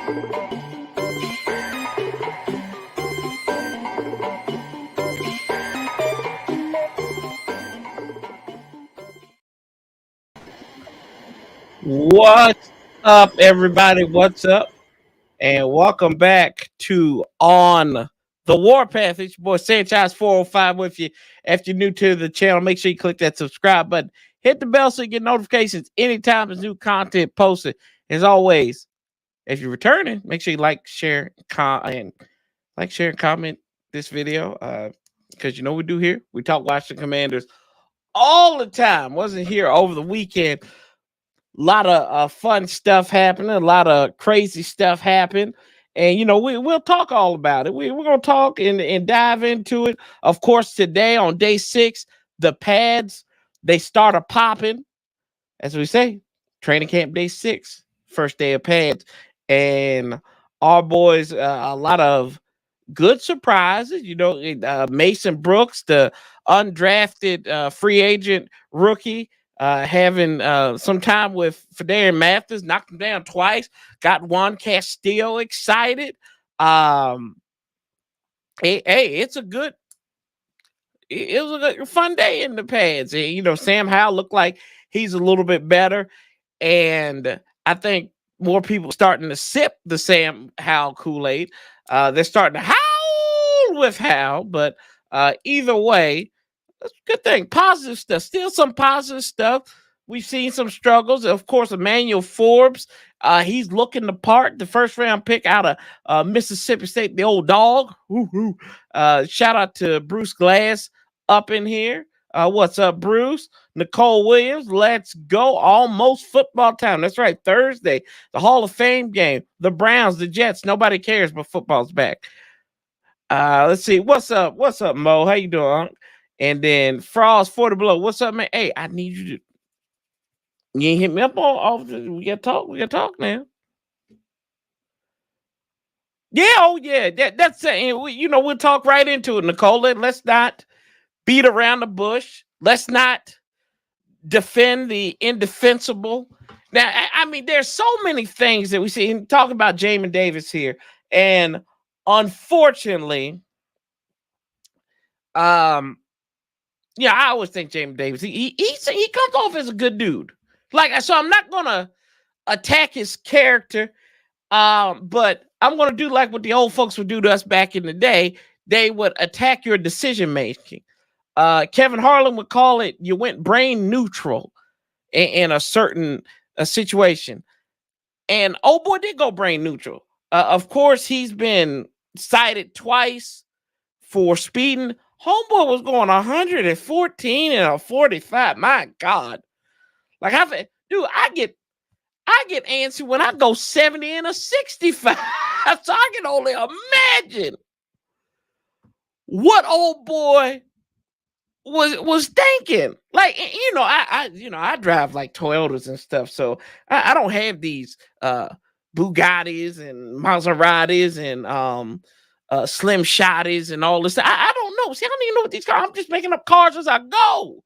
What's up, everybody? What's up? And welcome back to On the Warpath. It's your boy Sanchez 405 with you. If you're new to the channel, make sure you click that subscribe button. Hit the bell so you get notifications anytime there's new content posted. As always, if you're returning, make sure you like, share, and comment this video. Because you know what we do here? We talk Washington Commanders all the time. Wasn't here over the weekend. A lot of fun stuff happening, a lot of crazy stuff happened. And, you know, we'll talk all about it. We're going to talk and dive into it. Of course, today on day 6, the pads, they started popping. As we say, training camp day 6, first day of pads. And our boys, a lot of good surprises. You know, Mason Brooks, the undrafted free agent rookie, having some time with Fedarian Mathis, knocked him down twice, got Juan Castillo excited. It was a fun day in the pads. And, you know, Sam Howell looked like he's a little bit better. And I think more people starting to sip the Sam Howell Kool-Aid. They're starting to howl with Howell, but either way, that's a good thing. Positive stuff. Still some positive stuff. We've seen some struggles. Of course, Emmanuel Forbes, he's looking the part. The first round pick out of Mississippi State, the old dog. Woo-hoo. Shout out to Bruce Glass up in here. What's up, Bruce? Nicole Williams, let's go. Almost football time. That's right, Thursday, the Hall of Fame game. The Browns, the Jets. Nobody cares, but football's back. Let's see. What's up? What's up, Mo? How you doing? And then Frost for the blow. What's up, man? Hey, I need you to. You ain't hit me up on. We gotta talk. We gotta talk now. Yeah, oh yeah. That's it. You know, we'll talk right into it, Nicole. Let's not beat around the bush. Let's not defend the indefensible. Now, I mean, there's so many things that we see. Talking about Jamin Davis here, and unfortunately, yeah, I always think Jamin Davis. He comes off as a good dude. Like, so I'm not gonna attack his character, but I'm gonna do like what the old folks would do to us back in the day. They would attack your decision making. Kevin Harlan would call it you went brain neutral in a certain situation, and oh boy, did go brain neutral. Of course, he's been cited twice for speeding. Homeboy was going 114 and a 45. My God. Like, I get antsy when I go 70 and a 65. So I can only imagine what old boy was thinking. Like, you know, I drive like Toyotas and stuff, so I don't have these Bugattis and Maseratis and Slim Shotties and all this. I don't know. See, I don't even know what these cars. I'm just making up cars as I go.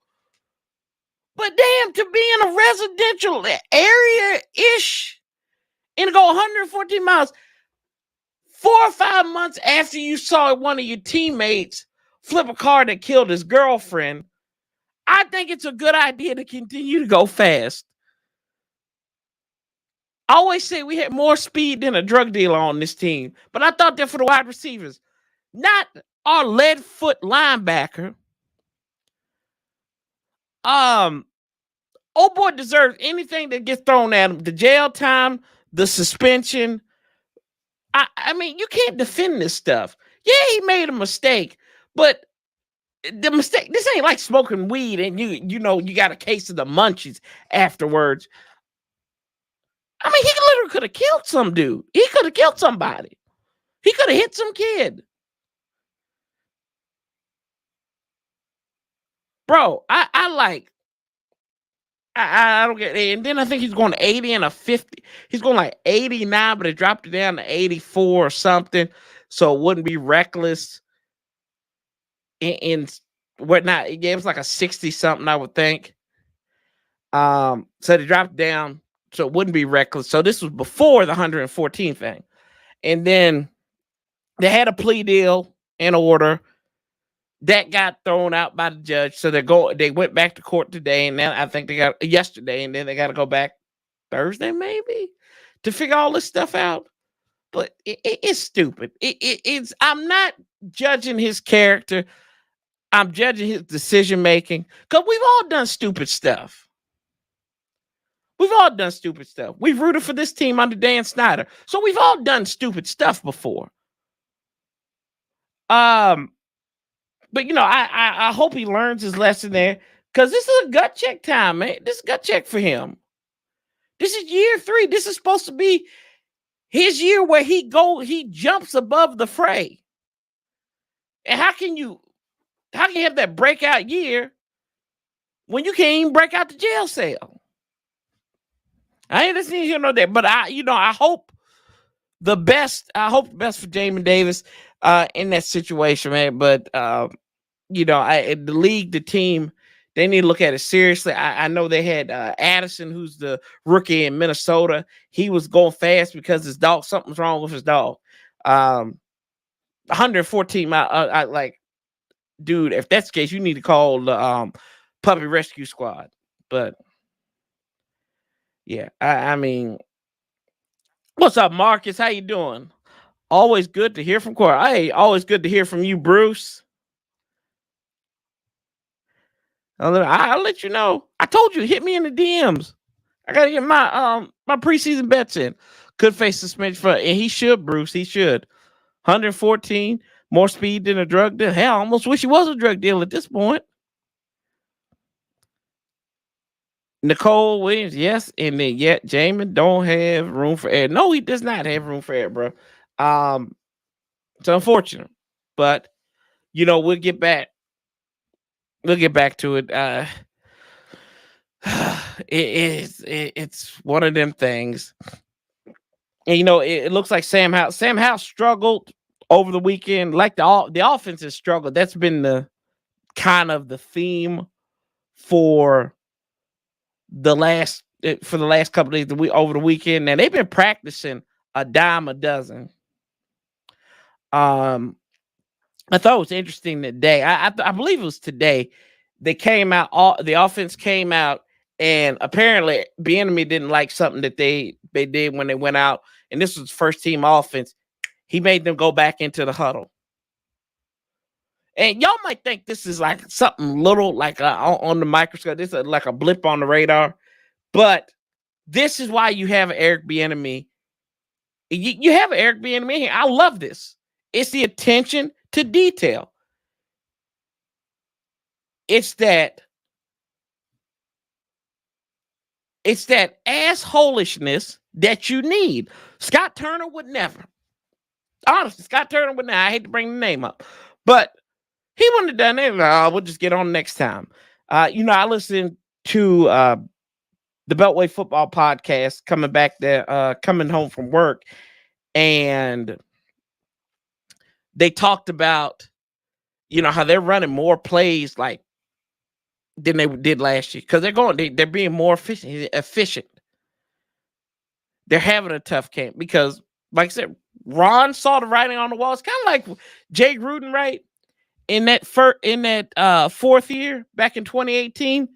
But damn, to be in a residential area-ish and go 114 miles 4 or 5 months after you saw one of your teammates flip a car that killed his girlfriend, I think it's a good idea to continue to go fast. I always say we had more speed than a drug dealer on this team, but I thought that for the wide receivers, not our lead foot linebacker. Old boy deserves anything that gets thrown at him. The jail time, the suspension. I mean, you can't defend this stuff. Yeah, he made a mistake, but the mistake, this ain't like smoking weed and you know you got a case of the munchies afterwards. I mean, he literally could have killed some dude. He could have killed somebody. He could have hit some kid. Bro, I don't get it. And then I think he's going to 80 and a 50. He's going like 89, but it dropped it down to 84 or something. So it wouldn't be reckless. In whatnot, it gave us like a 60 something, I would think. So they dropped down, so it wouldn't be reckless. So this was before the 114 thing. and then they had a plea deal in order that got thrown out by the judge. So they went back to court today, and then I think they got yesterday, and then they got to go back Thursday maybe to figure all this stuff out. But it's stupid. It's I'm not judging his character. I'm judging his decision making, because we've all done stupid stuff. We've all done stupid stuff. We've rooted for this team under Dan Snyder, so we've all done stupid stuff before. But I hope he learns his lesson there, because this is a gut check time, man. This is a gut check for him. This is year 3. This is supposed to be his year where he jumps above the fray. And how can you have that breakout year when you can't even break out the jail cell? I ain't listening to know that, but I hope the best. I hope the best for Jamin Davis in that situation, man. But the league, the team, they need to look at it seriously. I know they had Addison, who's the rookie in Minnesota. He was going fast because his dog, something's wrong with his dog. 114 miles. Dude, if that's the case, you need to call the puppy rescue squad. But yeah, I mean, what's up, Marcus? How you doing? Always good to hear from Corey. Hey, always good to hear from you, Bruce. I'll let you know. I told you, hit me in the DMs. I gotta get my preseason bets in. Could face suspension for, and he should, Bruce. He should. 114, more speed than a drug deal. Hell, I almost wish he was a drug deal at this point. Nicole Williams, yes, and then yet Jamin don't have room for error. No, he does not have room for error, bro. It's unfortunate, but we'll get back. We'll get back to it. It's one of them things. And it looks like Sam Howell struggled over the weekend. Like the offense has struggled. That's been the kind of the theme for the last couple of days over the weekend. Now they've been practicing a dime a dozen. I thought it was interesting today. I believe it was today. They came out. The offense came out, and apparently, Bieniemy didn't like something that they did when they went out. And this was first team offense. He made them go back into the huddle. And y'all might think this is like something little, like on the microscope. This is like a blip on the radar. But this is why you have Eric Bieniemy. You have Eric Bieniemy here. I love this. It's the attention to detail. It's that assholishness that you need. Scott Turner would never. Honestly, Scott Turner would never. I hate to bring the name up, but he wouldn't have done it. We'll just get on next time. I listened to the Beltway Football Podcast coming home from work, and they talked about, how they're running more plays like than they did last year, because they're being more efficient. They're having a tough camp because, like I said, Ron saw the writing on the wall. It's kind of like Jay Gruden, right? In that fourth year back in 2018,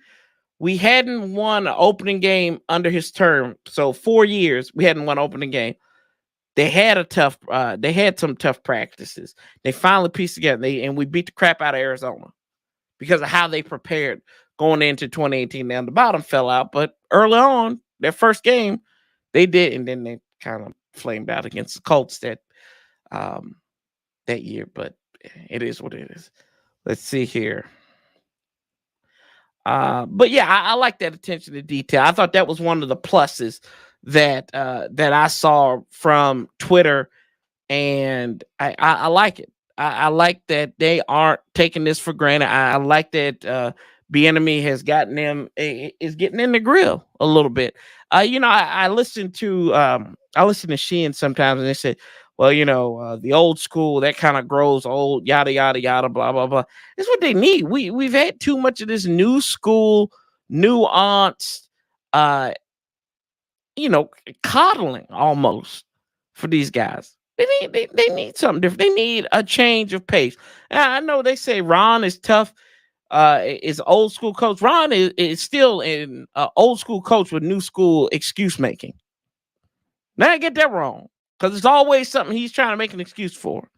we hadn't won an opening game under his term. So 4 years we hadn't won an opening game. They had some tough practices. They finally pieced together, and we beat the crap out of Arizona because of how they prepared going into 2018. Now the bottom fell out, but early on, their first game, they did, and then they kind of flamed out against the Colts that year. But it is what it is. Let's see here. But yeah, I like that attention to detail. I thought that was one of the pluses that I saw from Twitter, and I like it. I like that they aren't taking this for granted. I like that Bieniemy has gotten them is getting in the grill a little bit. I listen to Sheehan sometimes, and they say, well, the old school that kind of grows old, yada yada yada, blah blah blah. That's what they need. We've had too much of this new school, nuanced, coddling almost for these guys. They need something different. They need a change of pace. I know they say Ron is tough. Is old school coach. Ron is still an old school coach with new school excuse making. Now I get that wrong, because it's always something he's trying to make an excuse for.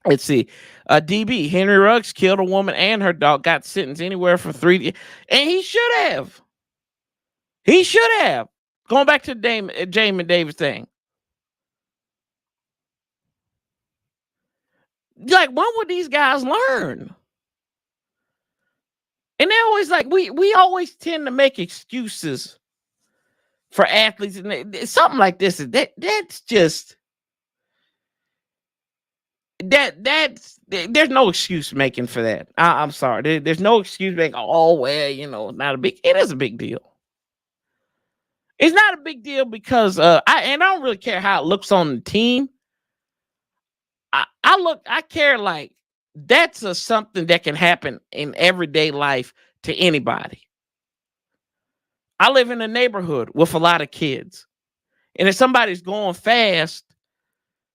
Let's see. DB Henry Ruggs killed a woman and her dog. Got sentenced anywhere from 3 and he should have. He should have. Going back to the Jamin Davis thing. Like, when would these guys learn? And they always like, we always tend to make excuses for athletes, and something like this that's just that's there's no excuse making for that. I'm sorry, there's no excuse making. Oh well, not a big. It is a big deal. It's not a big deal because I don't really care how it looks on the team. I care, like, that's something that can happen in everyday life to anybody. I live in a neighborhood with a lot of kids, and if somebody's going fast,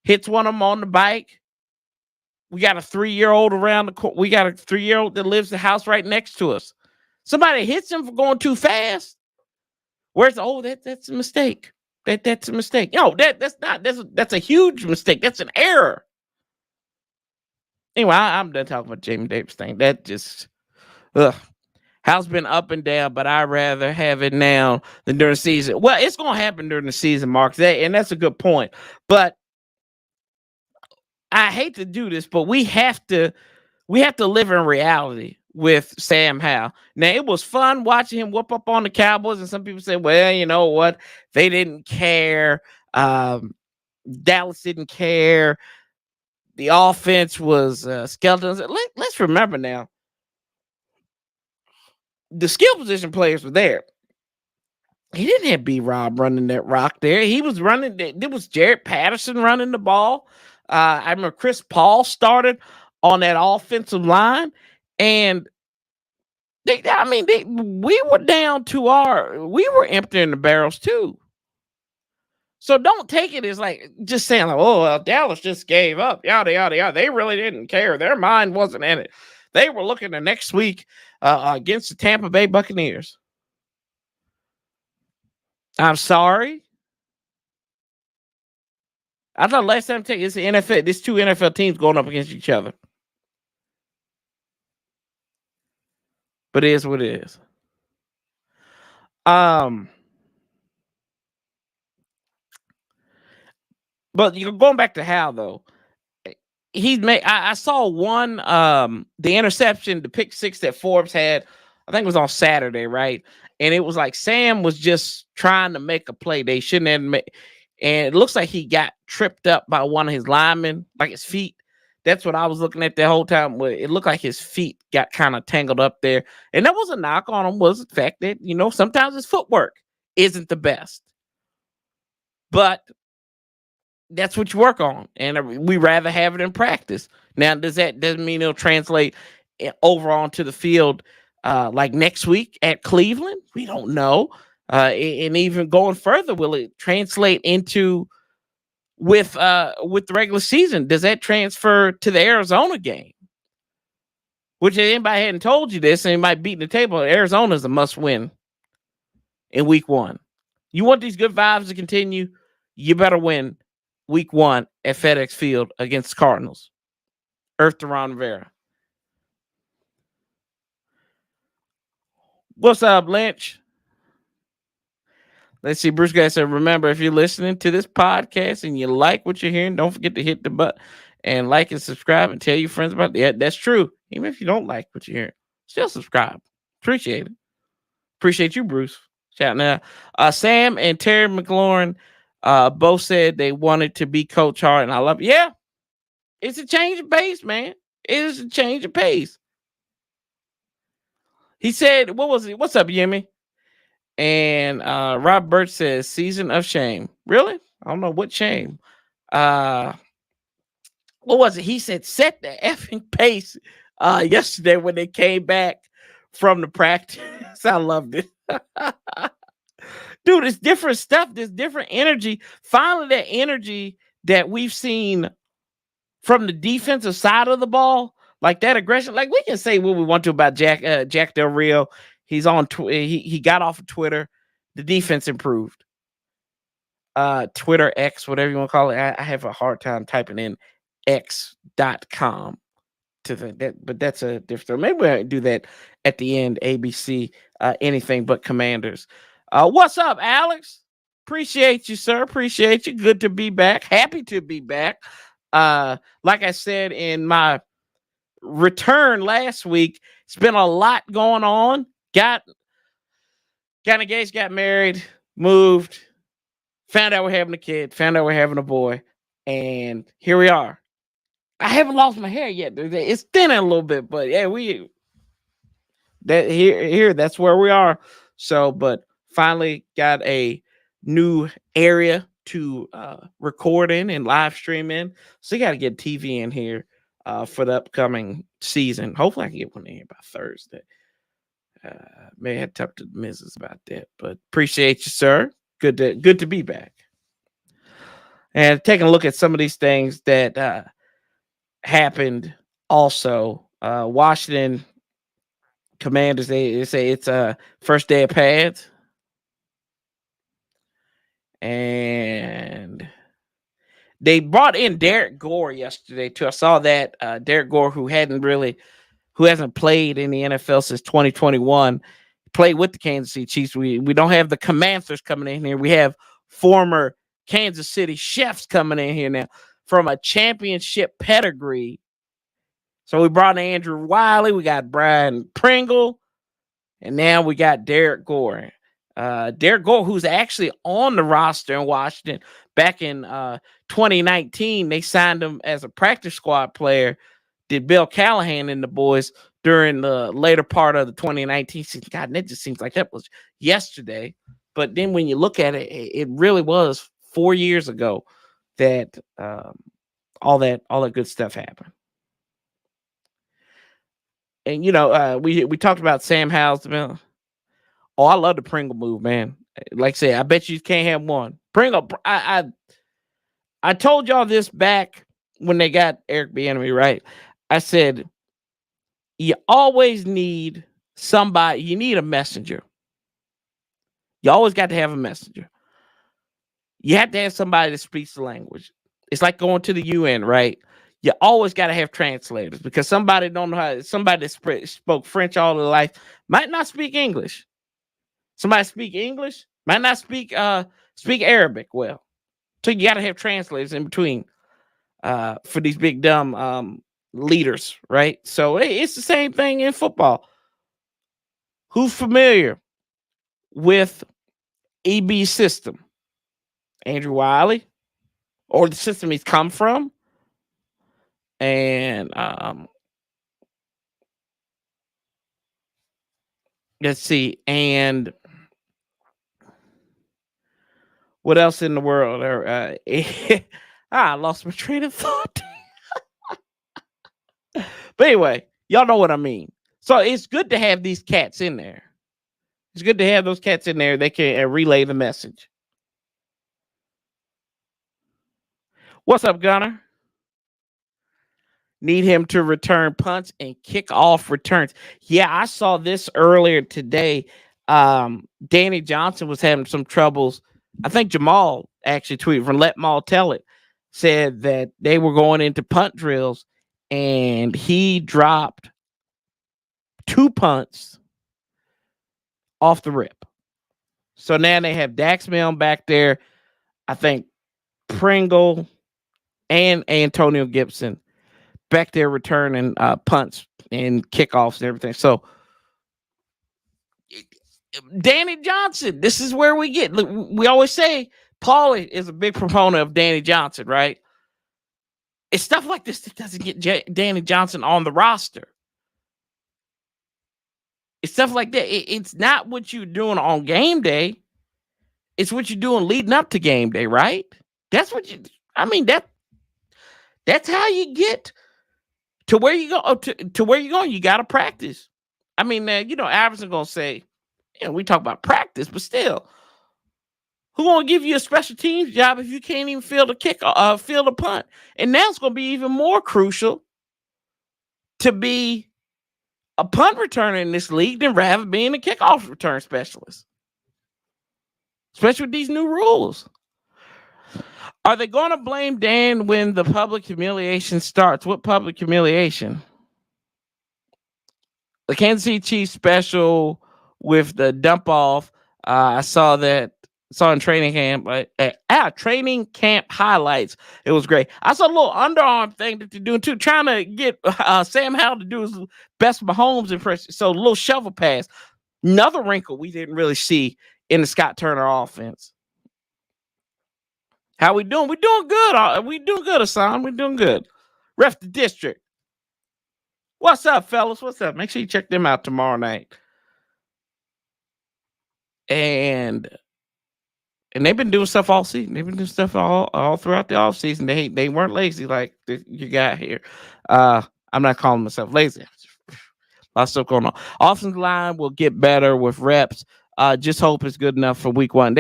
hits one of them on the bike, we got a 3-year-old around the corner. We got a 3-year-old that lives the house right next to us. Somebody hits him for going too fast. Where's that's a mistake. That's a mistake. That's a huge mistake. That's an error. Anyway, I'm done talking about Jamin Davis thing. That just, house been up and down, but I'd rather have it now than during the season. Well, it's gonna happen during the season, Mark. And that's a good point. But I hate to do this, but we have to live in reality with Sam Howell. Now, it was fun watching him whoop up on the Cowboys, and some people say, well, you know what? They didn't care. Dallas didn't care. The offense was skeletons. Let's remember now, the skill position players were there. He didn't have B-Rob running that rock there. He was running. There was Jared Patterson running the ball. I remember Chris Paul started on that offensive line, and we were down to we were emptying the barrels too. So don't take it as like just saying, like, oh, well, Dallas just gave up, yada yada yada. They really didn't care. Their mind wasn't in it. They were looking to next week against the Tampa Bay Buccaneers. I'm sorry. I thought last time it's the NFL. There's 2 NFL teams going up against each other. But it is what it is. But you're going back to Hal, though. He's made. I saw one, the interception, the pick six that Forbes had. I think it was on Saturday, right? And it was like Sam was just trying to make a play they shouldn't have made. And it looks like he got tripped up by one of his linemen, like his feet. That's what I was looking at the whole time. It looked like his feet got kind of tangled up there. And that was a knock on him, was the fact that, sometimes his footwork isn't the best. But that's what you work on. And we rather have it in practice. Now, doesn't mean it'll translate over onto the field like next week at Cleveland? We don't know. And even going further, will it translate into with the regular season? Does that transfer to the Arizona game? Which, if anybody hadn't told you this, and anybody beating the table, Arizona's a must-win in week 1. You want these good vibes to continue, you better win week 1 at FedEx Field against the Cardinals. Earth to Ron Rivera. What's up, Lynch? Let's see. Bruce Guy said, remember, if you're listening to this podcast and you like what you're hearing, don't forget to hit the button and like and subscribe and tell your friends about it. Yeah, that's true. Even if you don't like what you're hearing, still subscribe. Appreciate it. Appreciate you, Bruce. Shouting out. Sam and Terry McLaurin both said they wanted to be Coach Hart, and I love it. Yeah, it's a change of pace, man. It is a change of pace. He said, what was it? What's up, Yemi? And Rob Birch says, season of shame. Really? I don't know what shame. What was it? He said, set the effing pace yesterday when they came back from the practice. I loved it. Dude, it's different stuff. There's different energy. Finally, that energy that we've seen from the defensive side of the ball, like that aggression. Like we can say what we want to about Jack Del Rio. He's on. He got off of Twitter. The defense improved. Twitter X, whatever you want to call it. I have a hard time typing in x.com to that, but that's a different story. Maybe we'll do that at the end. ABC, anything but Commanders. What's up, Alex? Appreciate you, sir. Appreciate you. Good to be back. Happy to be back. Like I said in my return last week, it's been a lot going on. Got engaged, got married, moved, found out we're having a kid, found out we're having a boy, and here we are. I haven't lost my hair yet. It's thinning a little bit, but yeah, that's where we are. So, but finally got a new area to record in and live stream in. So you got to get TV in here for the upcoming season. Hopefully I can get one in here by Thursday. May have to talk to the missus about that, but appreciate you, sir. Good to be back. And taking a look at some of these things that happened also. Washington Commanders, they say it's a first day of pads. And they brought in Derek Gore yesterday too. I saw that Derek Gore, who hasn't played in the NFL since 2021, played with the Kansas City Chiefs. We don't have the Commanders coming in here. We have former Kansas City chefs coming in here now from a championship pedigree. So we brought in Andrew Wiley, we got Brian Pringle, and now we got Derek Gore. Derek Gore, who's actually on the roster in Washington back in 2019, they signed him as a practice squad player. Did Bill Callahan and the boys during the later part of the 2019 season. God, and it just seems like that was yesterday. But then when you look at it, it really was 4 years ago that all that good stuff happened. And we talked about Sam Howell's. Oh, I love the Pringle move, man. Like I said, I bet you can't have one. Pringle, I told y'all this back when they got Eric Bieniemy, right? I said, you always need somebody. You need a messenger. You always got to have a messenger. You have to have somebody that speaks the language. It's like going to the UN, right? You always got to have translators because somebody don't know how. Somebody that spoke French all their life might not speak English. Somebody speak English might not speak Arabic well. So you got to have translators in between for these big dumb leaders, right? So it's the same thing in football. Who's familiar with EB's system? Andrew Wiley, or the system he's come from, and let's see, and what else in the world? I lost my train of thought. But anyway, y'all know what I mean. So it's good to have these cats in there. It's good to have those cats in there. They can relay the message. What's up, Gunner? Need him to return punts and kick off returns. Yeah, I saw this earlier today. Danny Johnson was having some troubles. I think Jamal actually tweeted from Let Maul Tell It, said that they were going into punt drills and he dropped 2 punts off the rip. So now they have Dax Milne back there. I think Pringle and Antonio Gibson back there returning punts and kickoffs and everything. So Danny Johnson, this is where we get. We always say Paulie is a big proponent of Danny Johnson, right? It's stuff like this that doesn't get Danny Johnson on the roster. It's stuff like that. It's not what you're doing on game day. It's what you're doing leading up to game day, right? That's what that's how you get to where you go to where you're going. You got to practice. I mean, Iverson's going to say, we talk about practice, but still, Who gonna give you a special teams job if you can't even field a punt? And now it's gonna be even more crucial to be a punt returner in this league than rather being a kickoff return specialist, especially with these new rules. Are they going to blame Dan when the public humiliation starts? What public humiliation? The Kansas City Chiefs special with the dump off. I saw in training camp. Training camp highlights. It was great. I saw a little underarm thing that they're doing too, trying to get Sam Howell to do his best Mahomes impression. So a little shovel pass. Another wrinkle we didn't really see in the Scott Turner offense. How we doing? We're doing good. We doing good, Hassan. We're doing good. Ref the district. What's up, fellas? What's up? Make sure you check them out tomorrow night. And they've been doing stuff all season. They've been doing stuff all throughout the off season. They weren't lazy like you got here. I'm not calling myself lazy. A lot of stuff going on. Offensive line will get better with reps. Just hope it's good enough for week one.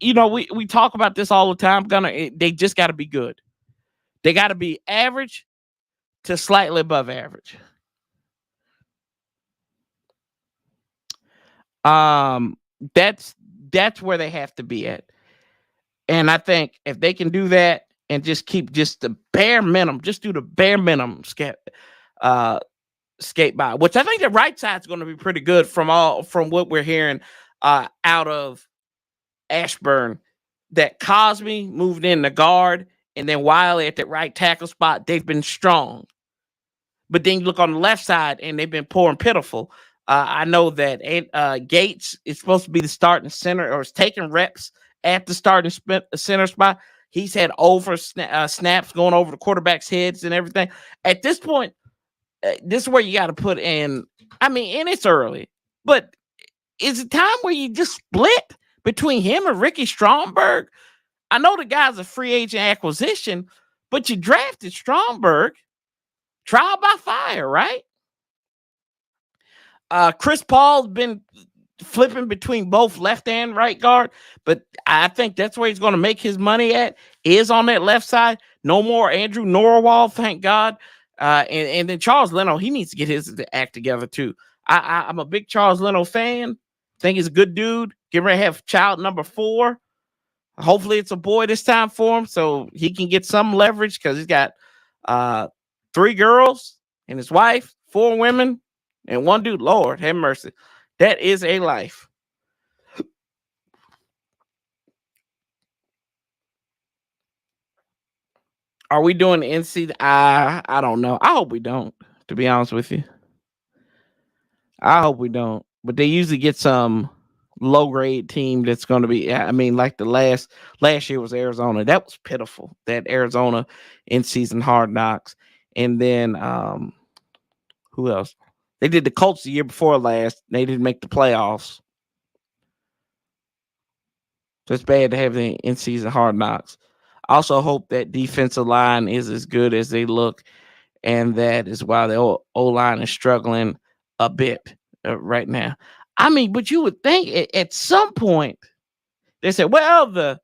We talk about this all the time. They just got to be good. They got to be average to slightly above average. That's where they have to be at. And I think if they can do that and just keep just the bare minimum, just do the bare minimum skate by, which I think the right side's going to be pretty good from what we're hearing out of Ashburn, that Cosme moved in the guard and then Wiley at the right tackle spot. They've been strong. But then you look on the left side and they've been poor and pitiful. I know that Gates is supposed to be the starting center, or is taking reps at the starting center spot. He's had snaps going over the quarterback's heads and everything. At this point, this is where you got to put in. I mean, and it's early, but is it time where you just split between him and Ricky Stromberg? I know the guy's a free agent acquisition, but you drafted Stromberg, trial by fire, right? Chris Paul's been flipping between both left and right guard, but I think that's where he's going to make his money at, is on that left side. No more Andrew Norwald, thank God. And then Charles Leno, he needs to get his act together too. I'm a big Charles Leno fan. Think he's a good dude. Get ready to have child number 4. Hopefully it's a boy this time for him, so he can get some leverage, because he's got 3 girls and his wife, 4 women, and 1 dude. Lord have mercy. That is a life. Are we doing the NC? I don't know. I hope we don't, to be honest with you. I hope we don't. But they usually get some low grade team that's going to be, I mean, like the last year was Arizona. That was pitiful. That Arizona in season Hard Knocks. And then who else? They did the Colts the year before last. They didn't make the playoffs. So it's bad to have the in season Hard Knocks. I also hope that defensive line is as good as they look, and that is why the O-line is struggling a bit right now. I mean, but you would think at some point they said, well, the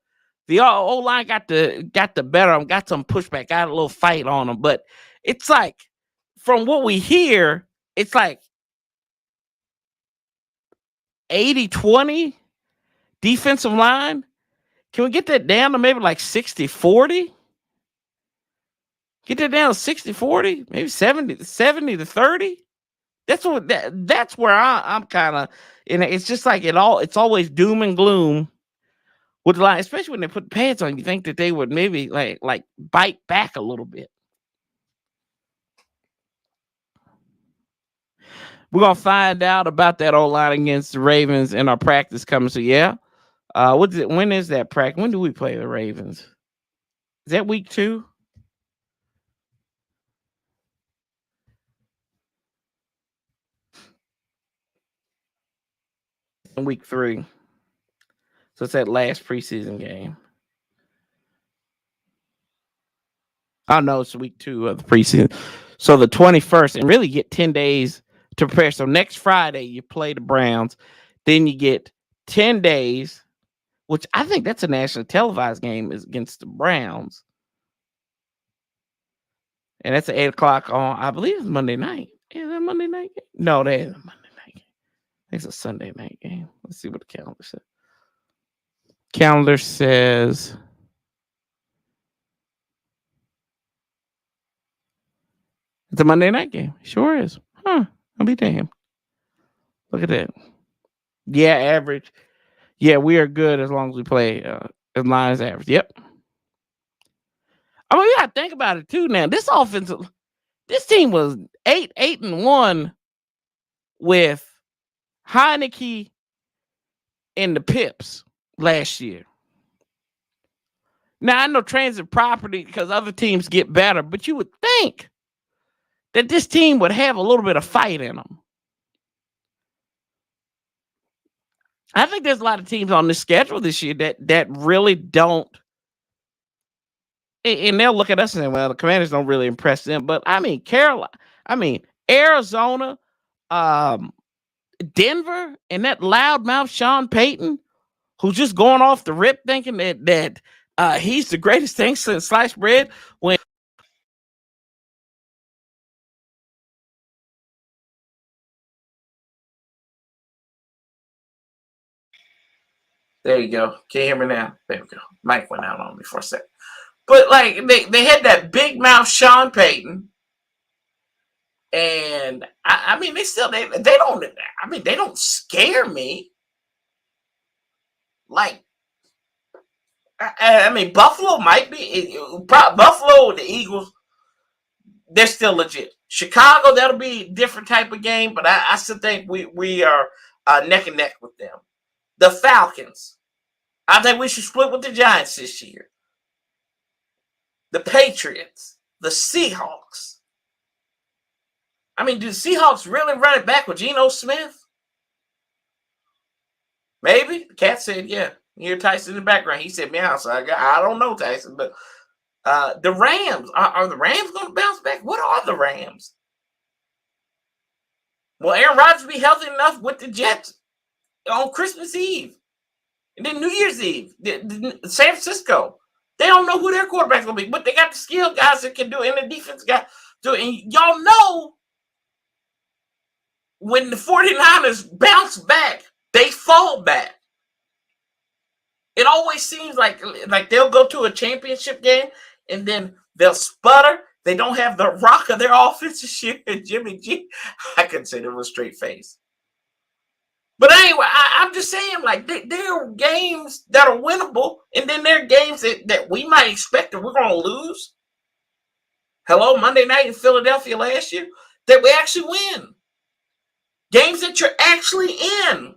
O-line got the better of them, got some pushback, got a little fight on them. But it's like, from what we hear, it's like 80-20 defensive line. Can we get that down to maybe like 60-40? Get that down to 60-40, maybe 70-30. That's where I'm kind of, and it's just like it's always doom and gloom with the line, especially when they put pads on. You think that they would maybe like bite back a little bit. We're gonna find out about that O-line against the Ravens in our practice coming. So yeah. When is that practice? When do we play the Ravens? Is that week 2? In week 3. So it's that last preseason game. Oh no, it's week 2 of the preseason. So the 21st, and really get 10 days to prepare. So next Friday you play the Browns, then you get 10 days which I think that's a nationally televised game, is against the Browns. And that's at 8 o'clock on, I believe it's Monday night. Is that Monday night game? No, that isn't a Monday night game. I think it's a Sunday night game. Let's see what the calendar says. Calendar says it's a Monday night game. Sure is. Huh. I'll be damned. Look at that. Yeah, average. Yeah, we are good as long as we play as line as average. Yep. I mean, you gotta think about it too now. This team was 8-1 with Heineke and the Pips last year. Now I know transit property because other teams get better, but you would think that this team would have a little bit of fight in them. I think there's a lot of teams on the schedule this year that really don't. And they'll look at us and say, well, the Commanders don't really impress them. But I mean, Arizona, Denver, and that loudmouth Sean Payton, who's just going off the rip thinking that he's the greatest thing since sliced bread. When there you go. Can you hear me now? There we go. Mic went out on me for a second. But like they had that big mouth Sean Payton, and I mean they don't scare me. Like I mean Buffalo might be Buffalo, the Eagles, they're still legit. Chicago, that'll be a different type of game, but I still think we are neck and neck with them. The Falcons, I think we should split with the Giants this year. The Patriots, the Seahawks. I mean, do the Seahawks really run it back with Geno Smith? Maybe. The cat said, yeah. You hear Tyson in the background. He said, meow. So I don't know, Tyson. But the Rams, are the Rams going to bounce back? What are the Rams? Will Aaron Rodgers be healthy enough with the Jets on Christmas Eve? And then New Year's Eve, San Francisco. They don't know who their quarterback's going to be, but they got the skilled guys that can do it, and the defense guys do it. And y'all know when the 49ers bounce back, they fall back. It always seems like they'll go to a championship game, and then they'll sputter. They don't have the rock of their offensive shit. And Jimmy G, I consider him a straight face. But anyway, I'm just saying, like, there are games that are winnable, and then there are games that we might expect that we're going to lose. Hello, Monday night in Philadelphia last year, that we actually win. Games that you're actually in.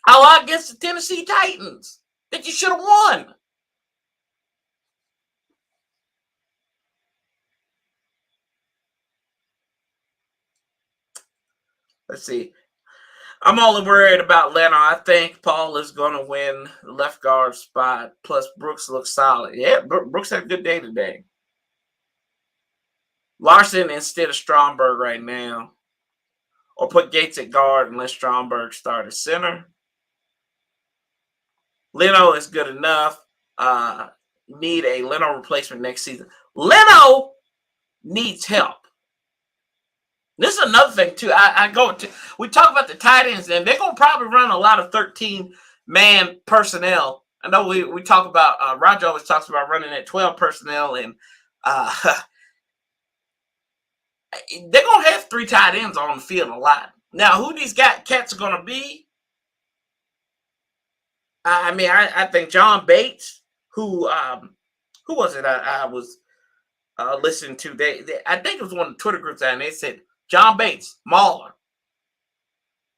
A lot against the Tennessee Titans that you should have won. Let's see. I'm only worried about Leno. I think Paul is going to win the left guard spot. Plus, Brooks looks solid. Yeah, Brooks had a good day today. Larson instead of Stromberg right now. Or put Gates at guard and let Stromberg start at center. Leno is good enough. Need a Leno replacement next season. Leno needs help. This is another thing, too. We talk about the tight ends, and they're going to probably run a lot of 13-man personnel. I know we talk about, Roger always talks about running at 12 personnel, and they're going to have 3 tight ends on the field a lot. Now, who these cats are going to be? I mean, I think John Bates, who was it I was listening to? I think it was one of the Twitter groups, and they said, John Bates, mauler.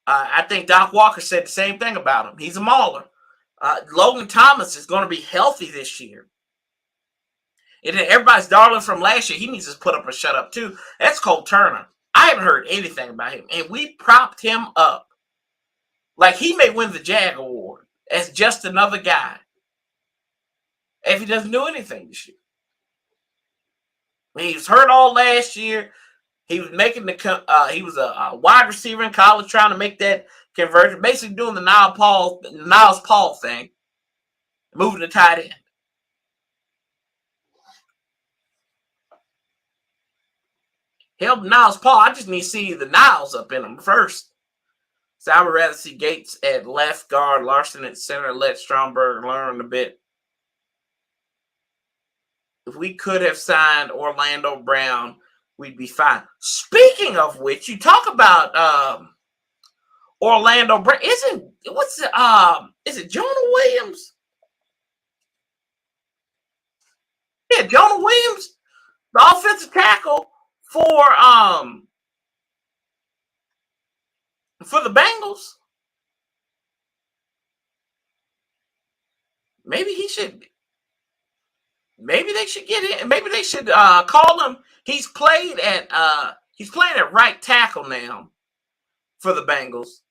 I think Doc Walker said the same thing about him. He's a mauler. Logan Thomas is going to be healthy this year. And then everybody's darling from last year, he needs to put up or shut up too. That's Cole Turner. I haven't heard anything about him. And we propped him up. Like he may win the Jag Award as just another guy. If he doesn't do anything this year. He was hurt all last year. He was making he was a wide receiver in college trying to make that conversion, basically doing the Niles Paul thing. moving the tight end. Help Niles Paul. I just need to see the Niles up in them first. So I would rather see Gates at left guard, Larson at center, let Stromberg learn a bit. If we could have signed Orlando Brown, we'd be fine. Speaking of which, you talk about Orlando Brown. Is it Jonah Williams? Yeah, Jonah Williams, the offensive tackle for the Bengals. Maybe they should get in. Maybe they should call him. He's playing at right tackle now for the Bengals.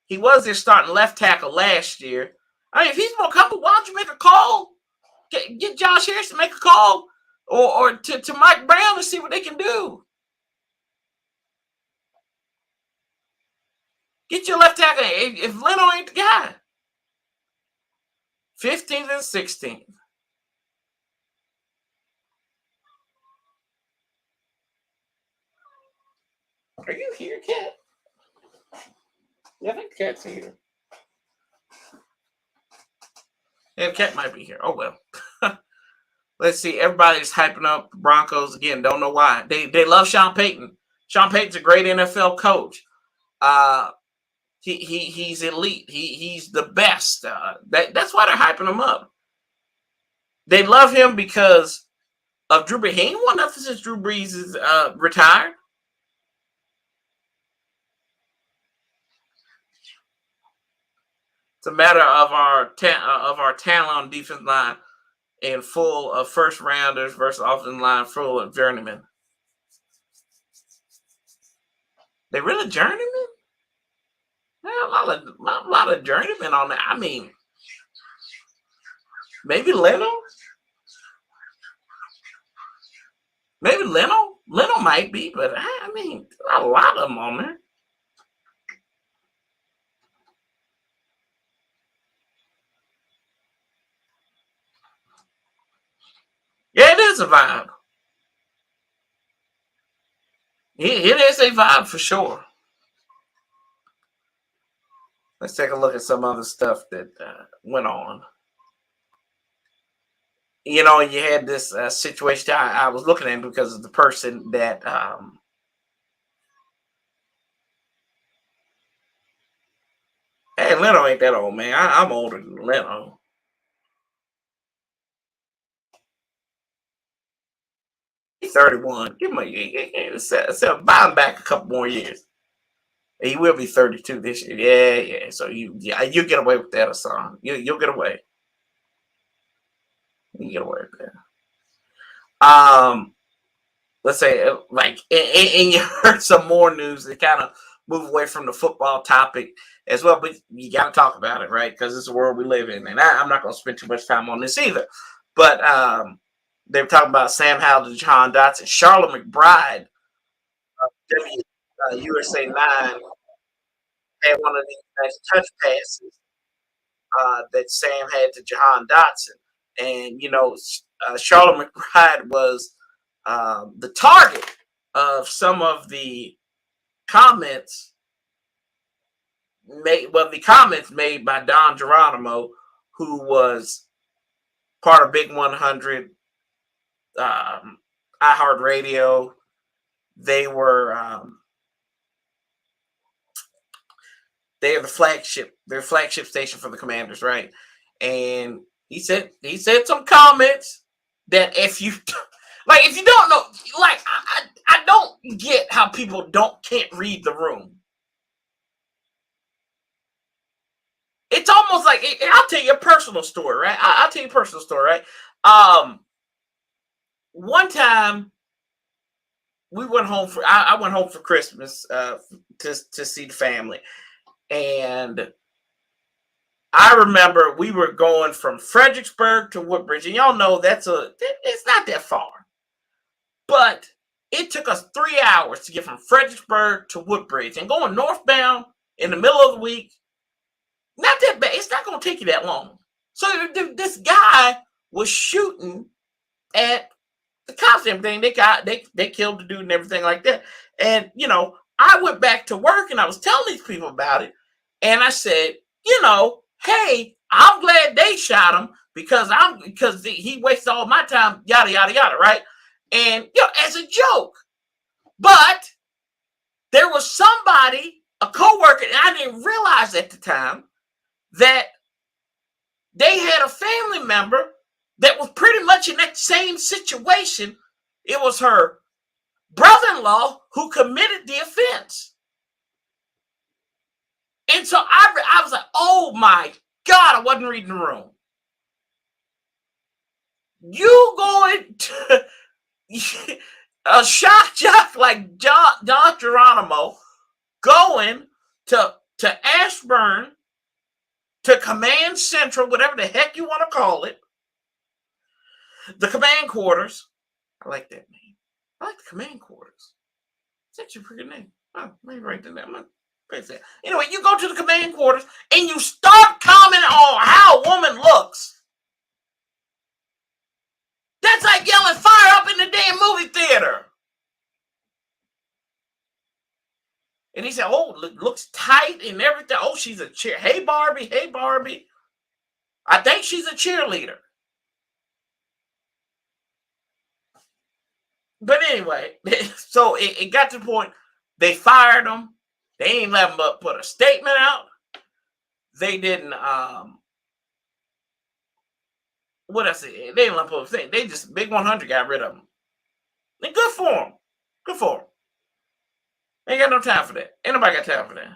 He was their starting left tackle last year. I mean, if he's more comfortable, why don't you make a call? Get Josh Harris to make a call or to Mike Brown to see what they can do. Get your left tackle if Leno ain't the guy. 15th and 16th. Are you here, Cat? Yeah, I think Cat's here. Yeah, Cat might be here. Oh, well. Let's see. Everybody's hyping up the Broncos again. Don't know why. They love Sean Payton. Sean Payton's a great NFL coach. He's elite. He's the best. That's why they're hyping him up. They love him because of Drew Brees. He ain't won nothing since Drew Brees is retired. It's a matter of our talent on defense line and full of first rounders versus offensive line full of journeymen. They really journeymen? Yeah, a lot of journeymen on that. I mean, maybe Leno. Maybe Leno. Leno might be, but I mean, a lot of them on there. Yeah, it is a vibe. It is a vibe for sure. Let's take a look at some other stuff that went on. You know, you had this situation I was looking at because of the person that hey, Leno ain't that old, man. I'm older than Leno. He's 31. Give him buy him back a couple more years. He will be 32 this year. Yeah. So you get away with that, son. You'll get away. You get away with that. Let's say like, and you heard some more news that kind of move away from the football topic as well, but you got to talk about it, right? Because it's the world we live in, and I'm not going to spend too much time on this either. But they were talking about Sam Howell to John Dotson, Charlotte McBride, USA 9 had one of these nice touch passes that Sam had to Jahan Dotson. And, you know, Charlotte McBride was the target of some of the comments made by Don Geronimo, who was part of Big 100, iHeartRadio. They are the flagship station for the Commanders, right? And he said some comments that if you don't know, like I don't get how people can't read the room. It's almost like I'll tell you a personal story, right? I'll tell you a personal story, right? One time we went home I went home for Christmas to see the family, and I remember we were going from Fredericksburg to Woodbridge, and y'all know it's not that far, but it took us 3 hours to get from Fredericksburg to Woodbridge, and going northbound in the middle of the week, not that bad. It's not going to take you that long. So this guy was shooting at the cops and everything. They killed the dude and everything like that. And I went back to work and I was telling these people about it. And I said, hey, I'm glad they shot him because he wasted all my time, yada yada yada, right? And as a joke. But there was somebody, a coworker, and I didn't realize at the time that they had a family member that was pretty much in that same situation. It was her brother-in-law who committed the offense. And so I was like, oh my God, I wasn't reading the room. You going to a shock jock like John Geronimo going to Ashburn, to Command Central, whatever the heck you want to call it, the command quarters. I like that name. I like the command quarters. It's actually a pretty good name. Oh, let me write that down. Anyway, you go to the command quarters and you start commenting on how a woman looks. That's like yelling fire up in the damn movie theater. And he said, oh, looks tight and everything. Oh, she's a cheer. Hey, Barbie. Hey, Barbie. I think she's a cheerleader. But anyway, so it got to the point they fired him. They ain't let him put a statement out. They didn't, what I say? They didn't let him put a thing. They just, Big 100 got rid of him. And good for him. Good for him. Ain't got no time for that. Ain't nobody got time for that.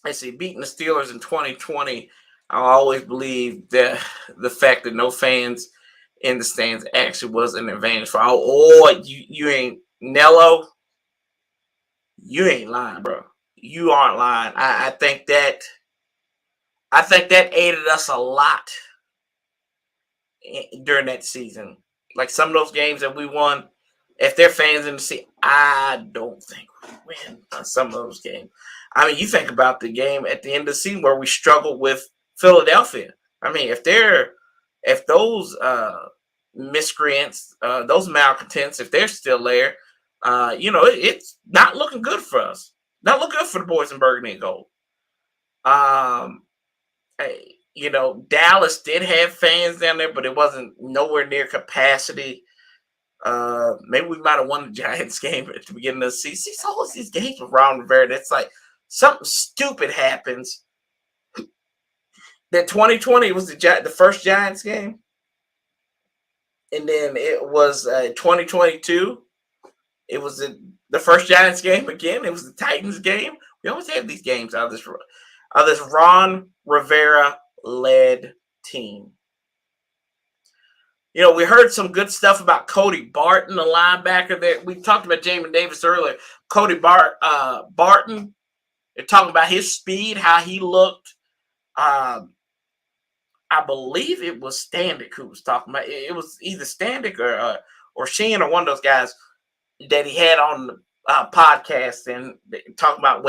I see, beating the Steelers in 2020, I always believe that the fact that no fans in the stands actually was an advantage for all. Oh, you ain't Nello. You ain't lying, bro. You aren't lying. I think that aided us a lot during that season. Like some of those games that we won, if they're fans in the seat, I don't think we win some of those games. I mean, you think about the game at the end of the season where we struggled with Philadelphia. I mean, if those miscreants, those malcontents, if they're still there, it's not looking good for us. Not looking good for the boys in Burgundy and Gold. Dallas did have fans down there, but it wasn't nowhere near capacity. Maybe we might have won the Giants game at the beginning of the season. See, all these games with Ron Rivera, that's like something stupid happens. That 2020 was the first Giants game. And then it was 2022. It was the first Giants game again. It was the Titans game. We always have these games out of this Ron Rivera-led team. We heard some good stuff about Cody Barton, the linebacker that we talked about Jamin Davis earlier. Cody Barton, they're talking about his speed, how he looked. I believe it was Standick who was talking about it. It was either Standick or Sheen or one of those guys that he had on the podcast and talking about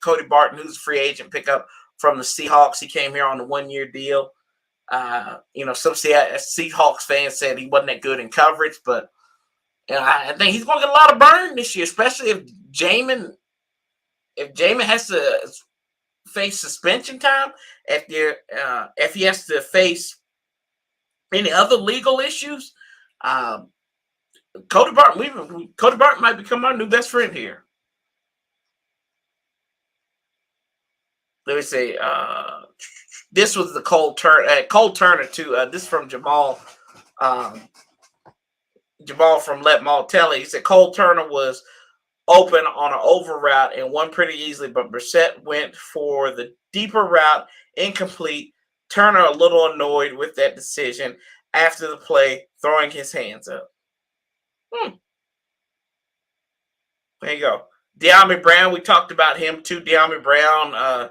Cody Barton, who's a free agent pickup from the Seahawks. He came here on a 1-year deal. Some Seahawks fans said he wasn't that good in coverage, but I think he's going to get a lot of burn this year, especially if Jamin has to face suspension time, if he has to face any other legal issues. Cody Barton might become our new best friend here. Let me say, this was the Cole Turner too. This is from Jamal from Let Maul Tell It. He said Cole Turner was open on an over route and won pretty easily, but Brissett went for the deeper route, incomplete. Turner a little annoyed with that decision after the play, throwing his hands up. There you go. De'Ami Brown, we talked about him too. De'Ami Brown,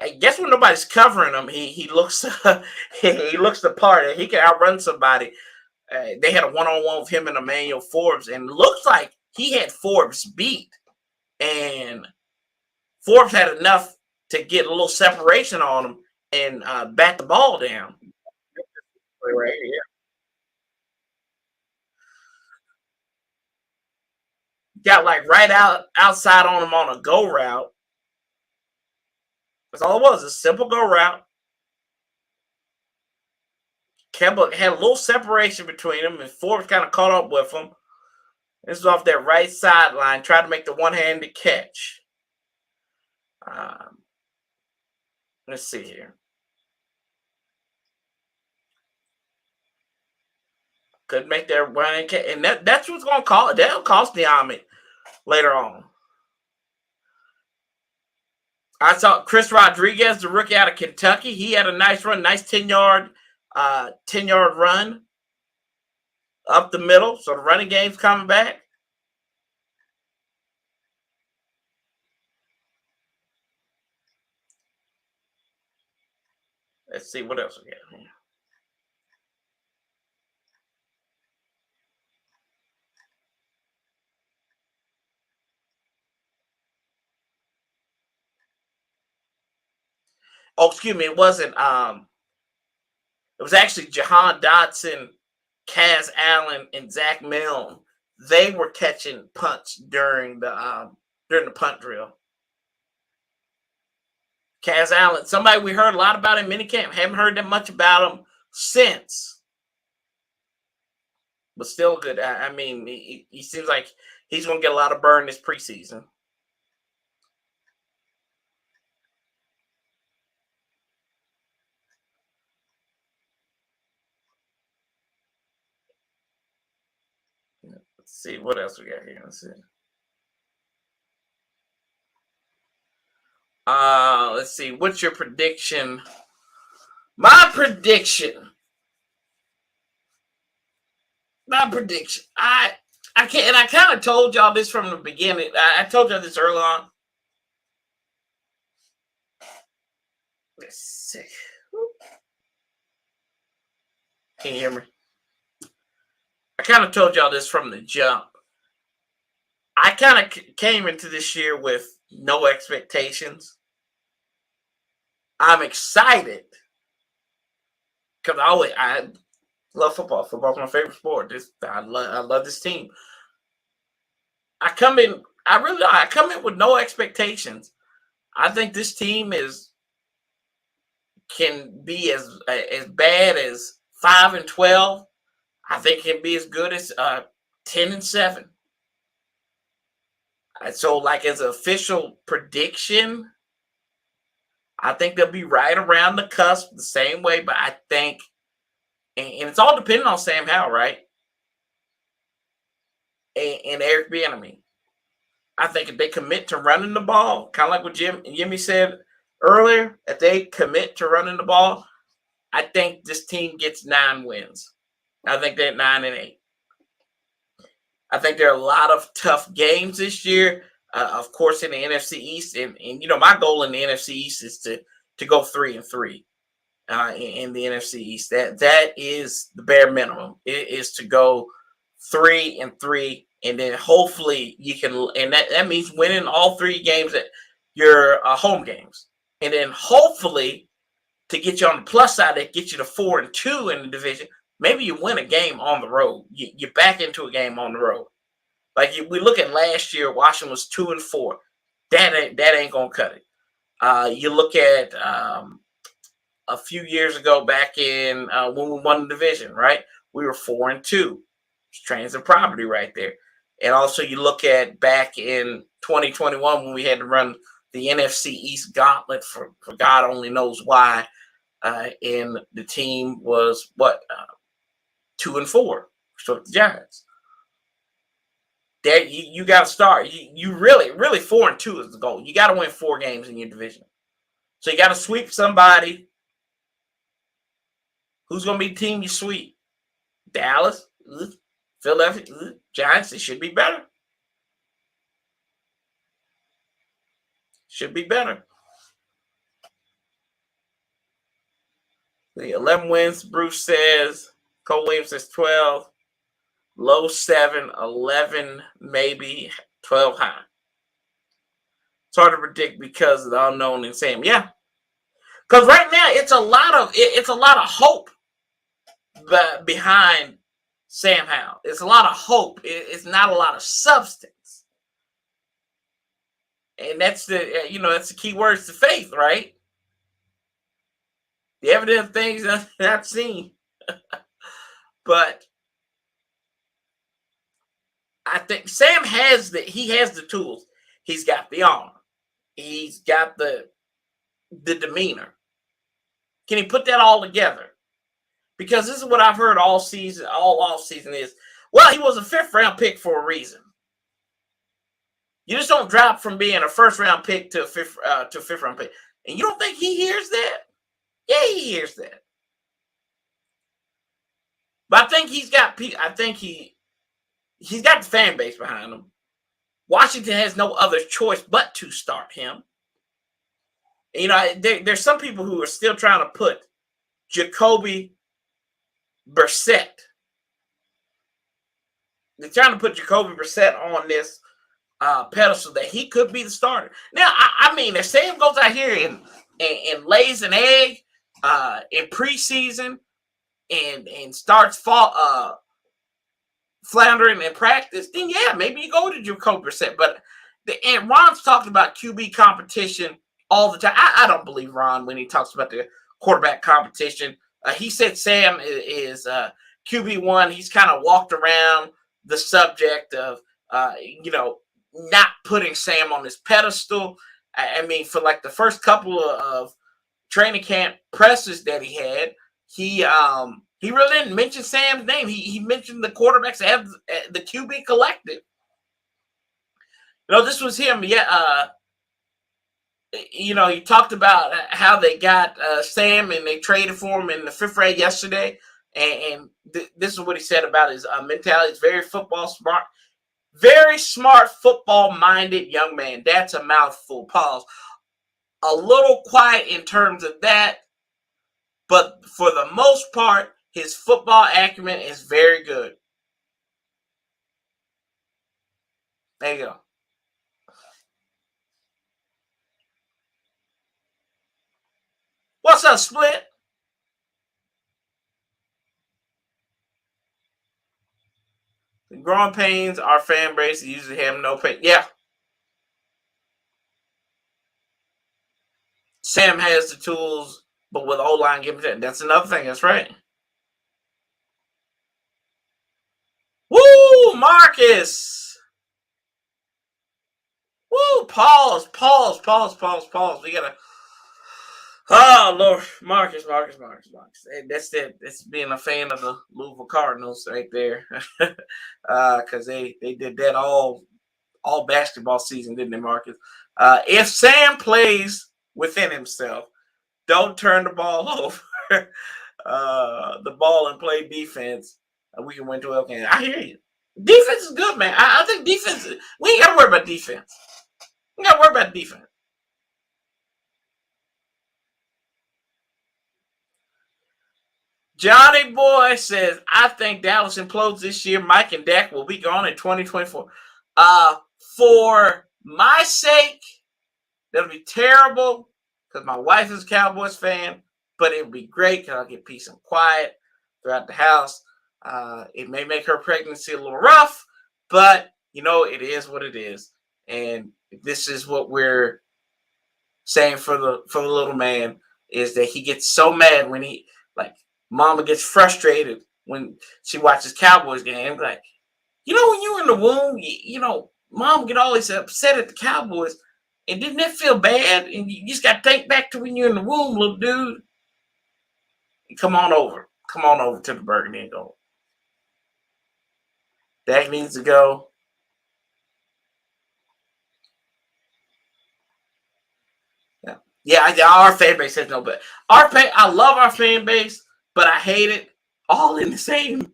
I guess when nobody's covering him, he looks he looks the part. He can outrun somebody. They had a one-on-one with him and Emmanuel Forbes, and looks like he had Forbes beat, and Forbes had enough to get a little separation on him and bat the ball down. Right here. Got like right outside on him on a go route. That's all it was, a simple go route. Kemba had a little separation between them, and Forbes kind of caught up with him. This is off that right sideline, tried to make the one-handed catch. Let's see here. Couldn't make that running catch, and that's what's going to cost. That'll cost the Army later on. I saw Chris Rodriguez, the rookie out of Kentucky. He had a nice run, nice 10-yard run up the middle. So the running game's coming back. Let's see what else we got here. Oh, excuse me. It wasn't. It was actually Jahan Dotson, Kaz Allen, and Zach Milne. They were catching punts during the punt drill. Kaz Allen, somebody we heard a lot about in minicamp. Haven't heard that much about him since, but still good. I mean, he seems like he's going to get a lot of burn this preseason. Let's see what else we got here. Let's see. Let's see. What's your prediction? My prediction. I can't, and I kind of told y'all this from the beginning. I told y'all this early on. Let's see. Can you hear me? I kind of told y'all this from the jump. I kind of came into this year with no expectations. I'm excited because I love football. Football's my favorite sport. I love this team. I come in with no expectations. I think this team can be as bad as 5-12. I think it can be as good as 10-7. So, like, as an official prediction, I think they'll be right around the cusp the same way. But I think, and it's all depending on Sam Howell, right? And Eric Bieniemy. I think if they commit to running the ball, kind of like what Jimmy said earlier, if they commit to running the ball, I think this team gets 9 wins. I think they're at 9-8. I think there are a lot of tough games this year. Of course, in the NFC East, and my goal in the NFC East is to go 3-3 in the NFC East. That is the bare minimum. It is to go 3-3, and then hopefully you can, and that means winning all 3 games at your home games, and then hopefully to get you on the plus side, that get you to 4-2 in the division. Maybe you win a game on the road. You back into a game on the road. Like we look at last year, Washington was 2-4. That ain't gonna cut it. You look at a few years ago, back in when we won the division, right? We were 4-2. It's transit property right there. And also you look at back in 2021 when we had to run the NFC East gauntlet for God only knows why. And the team was 2-4. So the Giants. There you got to start. You really 4-2 is the goal. You got to win 4 games in your division. So you got to sweep somebody. Who's going to be the team you sweep? Dallas, Philadelphia, Giants. It should be better. Should be better. The 11 wins. Bruce says. Cole Williams says 12. low 7, 11, maybe 12 high. It's hard to predict because of the unknown in Sam. Yeah, because right now it's a lot of hope behind Sam Howell. It's a lot of hope. It's not a lot of substance, and that's that's the key words to faith, right? The evident things not seen, but I think Sam has the tools. He's got the arm. He's got the demeanor. Can he put that all together? Because this is what I've heard all season, all off season is, well, he was a 5th round pick for a reason. You just don't drop from being a 1st round pick to a 5th round pick. And you don't think he hears that? Yeah, he hears that. But I think he's got the fan base behind him. Washington has no other choice but to start him. You know, there's some people who are still trying to put Jacoby Brissett. They're trying to put Jacoby Brissett on this pedestal that he could be the starter. Now, I mean, if Sam goes out here and lays an egg in preseason and starts floundering in practice, then yeah, maybe you go to Jacoby Brissett. But and Ron's talked about QB competition all the time. I don't believe Ron when he talks about the quarterback competition. He said Sam is QB1. He's kind of walked around the subject of not putting Sam on his pedestal. I mean, for like the first couple of training camp presses that he had, he really didn't mention Sam's name. He mentioned the quarterbacks that have the QB collective. This was him. Yeah. He talked about how they got Sam and they traded for him in the 5th round yesterday. And this is what he said about his mentality. He's very football smart. Very smart, football-minded young man. That's a mouthful. Pause. A little quiet in terms of that. But for the most part, his football acumen is very good. There you go. What's up, Split? The growing pains, our fan base usually have no pain. Yeah. Sam has the tools, but with O-line giving that. That's another thing. That's right. Woo, Marcus. Woo, pause. We gotta. Oh Lord, Marcus. That's being a fan of the Louisville Cardinals right there, because they did that all basketball season, didn't they, Marcus? If Sam plays within himself, don't turn the ball over, the ball and play defense, we can win 12 games. I hear you. Defense is good, man. I think defense. We ain't got to worry about defense. We got to worry about defense. Johnny Boy says, I think Dallas implodes this year. Mike and Dak will be gone in 2024. For my sake, that'll be terrible because my wife is a Cowboys fan, but it would be great because I'll get peace and quiet throughout the house. It may make her pregnancy a little rough, but, it is what it is. And this is what we're saying for the little man, is that he gets so mad when Mama gets frustrated when she watches Cowboys games. Like, when you were in the womb, Mom get always upset at the Cowboys. And didn't that feel bad? And you just got to think back to when you're in the womb, little dude. And come on over. Come on over to the Burgundy and Gold. Dak needs to go. Yeah, our fan base has no bet. I love our fan base, but I hate it all in the same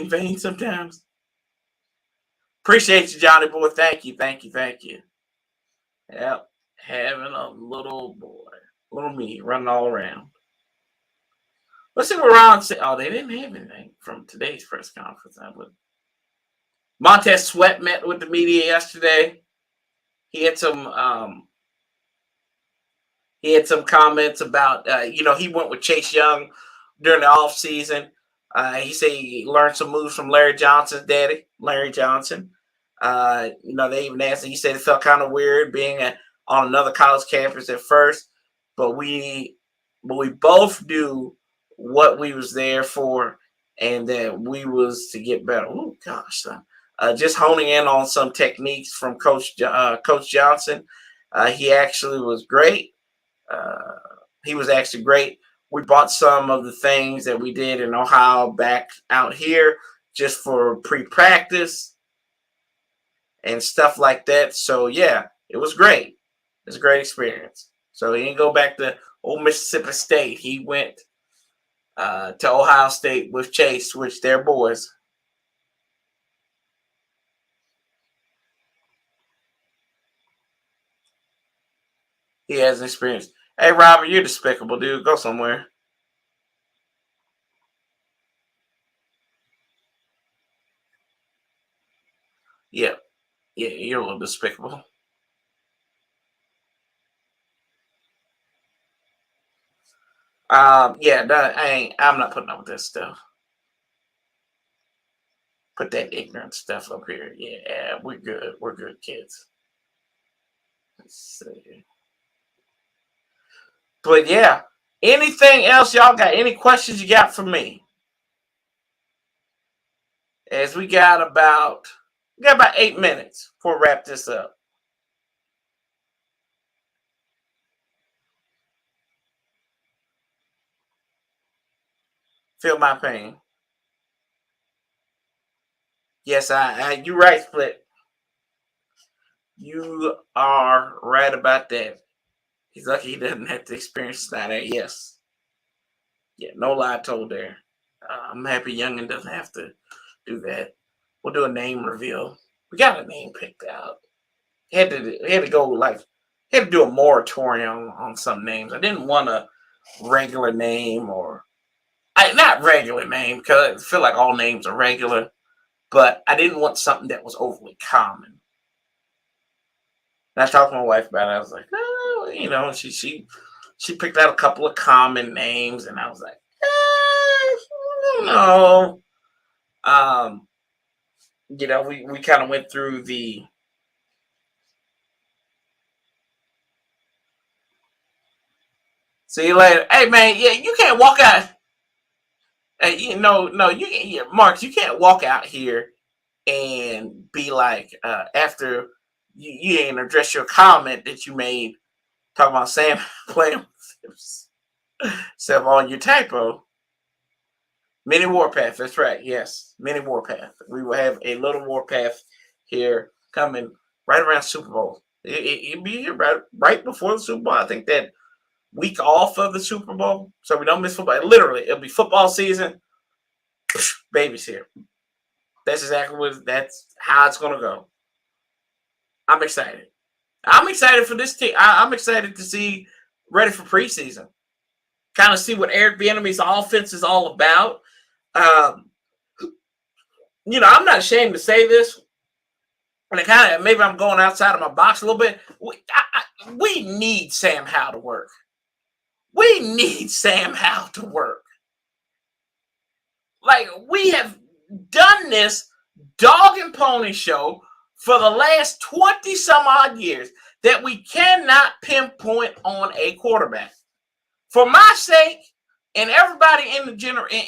vein sometimes. Appreciate you, Johnny Boy. Thank you. Yep. Having a little boy. Little me running all around. Let's see what Ron said. Oh, they didn't have anything from today's press conference. I would. Montez Sweat met with the media yesterday. He had some comments about he went with Chase Young during the offseason. He said he learned some moves from Larry Johnson's daddy, Larry Johnson. They even asked him, he said it felt kind of weird being on another college campus at first, but we both knew what we was there for and that we was to get better. Oh gosh, just honing in on some techniques from Coach Johnson. He actually was great. He was actually great. We brought some of the things that we did in Ohio back out here just for pre-practice and stuff like that. So yeah, it was great. It was a great experience. So he didn't go back to old Mississippi State. He went to Ohio State with Chase, which they're boys. He has experience. Hey, Robert, you're despicable, dude. Go somewhere. Yeah, you're a little despicable. I'm not putting up with this stuff. Put that ignorant stuff up here. Yeah, we're good. We're good kids. Let's see. But yeah, anything else y'all got? Any questions you got for me? As we got about 8 minutes before we wrap this up. Feel my pain. Yes, you're right, Split. You are right about that. He's lucky he doesn't have to experience that. Yes. Yeah, no lie told there. I'm happy Youngin doesn't have to do that. We'll do a name reveal. We got a name picked out. Had to go had to do a moratorium on some names. I didn't want a regular name not regular name because I feel like all names are regular, but I didn't want something that was overly common. And I talked to my wife about it. I was like, oh, she picked out a couple of common names, and I was like, no. We kind of went through the. See you later. Hey man, yeah, you can't walk out. Hey, no, Marks, you can't walk out here and be like after you ain't address your comment that you made talking about Sam playing with himself on your typo. Mini Warpath, that's right. Yes, Mini Warpath. We will have a little Warpath here coming right around Super Bowl. It'll be here right before the Super Bowl. I think that week off of the Super Bowl, so we don't miss football. Literally, it'll be football season. Baby's here. That's how it's gonna go. I'm excited. I'm excited for this team. I'm excited to see ready for preseason. Kind of see what Eric Bieniemy's offense is all about. I'm not ashamed to say this, and maybe I'm going outside of my box a little bit. We need Sam Howell to work. We need Sam Howell to work. Like, we have done this dog and pony show for the last 20 some odd years that we cannot pinpoint on a quarterback. For my sake, and everybody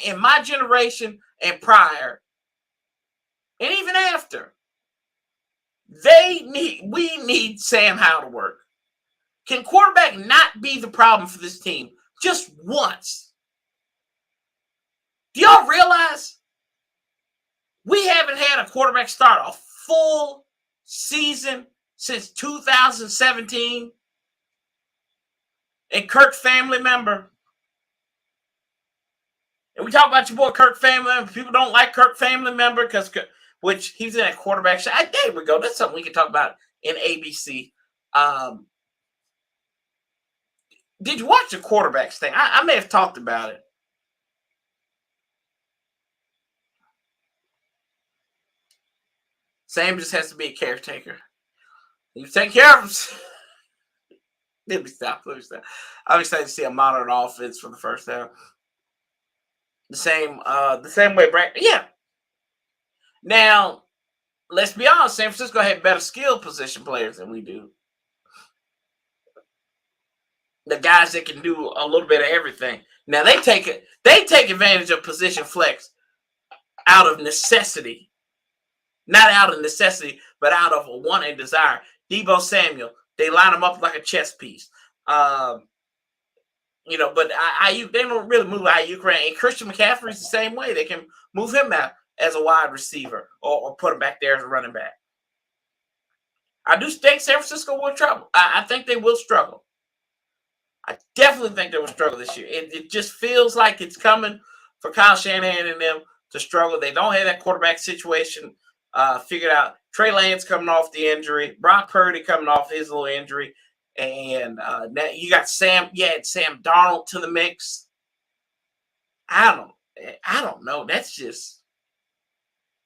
in my generation and prior, and even after, we need Sam Howell to work. Can quarterback not be the problem for this team just once? Do y'all realize we haven't had a quarterback start a full season since 2017? And Kirk family member. And we talk about your boy Kirk family member. People don't like Kirk family member which he's in a quarterback shot. There we go. That's something we can talk about in ABC. Did you watch the quarterbacks thing? I may have talked about it. Sam just has to be a caretaker. You take care of him. Let me stop. I'm excited to see a modern offense for the first half. The same way, Brad. Yeah. Now, let's be honest. San Francisco had better skill position players than we do. The guys that can do a little bit of everything. Now they take advantage of position flex out of necessity. Not out of necessity, but out of a want and desire. Deebo Samuel, they line him up like a chess piece. But Ayuk, they don't really move Ayuk around. And Christian McCaffrey's the same way. They can move him out as a wide receiver or put him back there as a running back. I do think San Francisco will trouble. I think they will struggle. I definitely think they will struggle this year. It just feels like it's coming for Kyle Shanahan and them to struggle. They don't have that quarterback situation figured out. Trey Lance coming off the injury. Brock Purdy coming off his little injury. And now you got Sam Darnold to the mix. I don't know.